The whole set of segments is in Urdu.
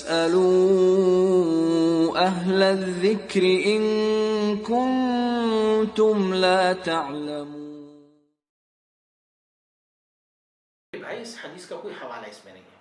فَاسْأَلُوا أَهْلَ الذِّكْرِ إِن كُنتُمْ لَا تَعْلَمُونَ۔ بھائی اس حدیث کا کوئی حوالہ اس میں نہیں ہے۔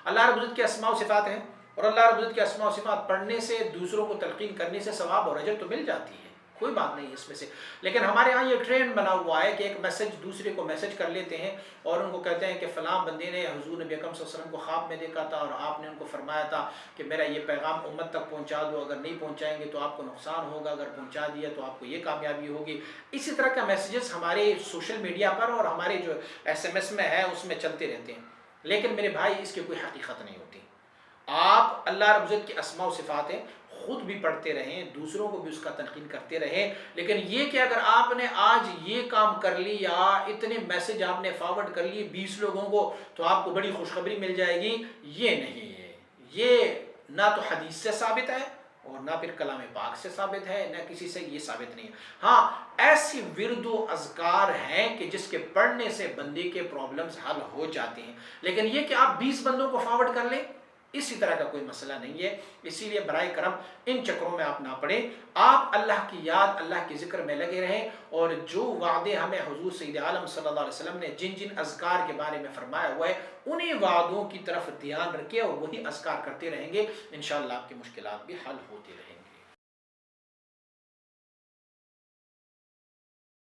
اللہ رب العزت کے اسماء و صفات ہیں، اور اللہ رب العزت کے اسماء و صفات پڑھنے سے، دوسروں کو تلقین کرنے سے ثواب اور اجر تو مل جاتی ہے، کوئی بات نہیں اس میں سے۔ لیکن ہمارے ہاں یہ ٹرینڈ بنا ہوا ہے کہ ایک میسج دوسرے کو میسج کر لیتے ہیں اور ان کو کہتے ہیں کہ فلاں بندے نے حضور نبی اکرم صلی اللہ علیہ وسلم کو خواب میں دیکھا تھا اور آپ نے ان کو فرمایا تھا کہ میرا یہ پیغام امت تک پہنچا دو، اگر نہیں پہنچائیں گے تو آپ کو نقصان ہوگا، اگر پہنچا دیا تو آپ کو یہ کامیابی ہوگی۔ اسی طرح کا میسیجز ہمارے سوشل میڈیا پر اور ہمارے جو SMS میں ہے اس میں چلتے رہتے ہیں، لیکن میرے بھائی اس کی کوئی حقیقت نہیں ہوتی۔ آپ اللہ رب العزت کی اسماء و صفات ہیں، خود بھی پڑھتے رہیں، دوسروں کو بھی اس کا تلقین کرتے رہیں، لیکن یہ کہ اگر آپ نے آج یہ کام کر لی یا اتنے میسج آپ نے فارورڈ کر لیے 20 لوگوں کو تو آپ کو بڑی خوشخبری مل جائے گی، یہ نہیں ہے۔ یہ نہ تو حدیث سے ثابت ہے اور نہ پھر کلام پاک سے ثابت ہے، نہ کسی سے یہ ثابت نہیں ہے۔ ہاں ایسی ورد و اذکار ہیں کہ جس کے پڑھنے سے بندے کے پرابلمز حل ہو جاتے ہیں، لیکن یہ کہ آپ 20 بندوں کو فارورڈ کر لیں، اسی طرح کا کوئی مسئلہ نہیں ہے۔ اسی لیے برائے کرم ان چکروں میں آپ نہ پڑیں، آپ اللہ کی یاد، اللہ کے ذکر میں لگے رہیں، اور جو وعدے ہمیں حضور سید عالم صلی اللہ علیہ وسلم نے جن جن اذکار کے بارے میں فرمایا ہوا ہے انہی وعدوں کی طرف دھیان رکھیں اور وہی اذکار کرتے رہیں گے، انشاءاللہ آپ کی مشکلات بھی حل ہوتی رہیں گی۔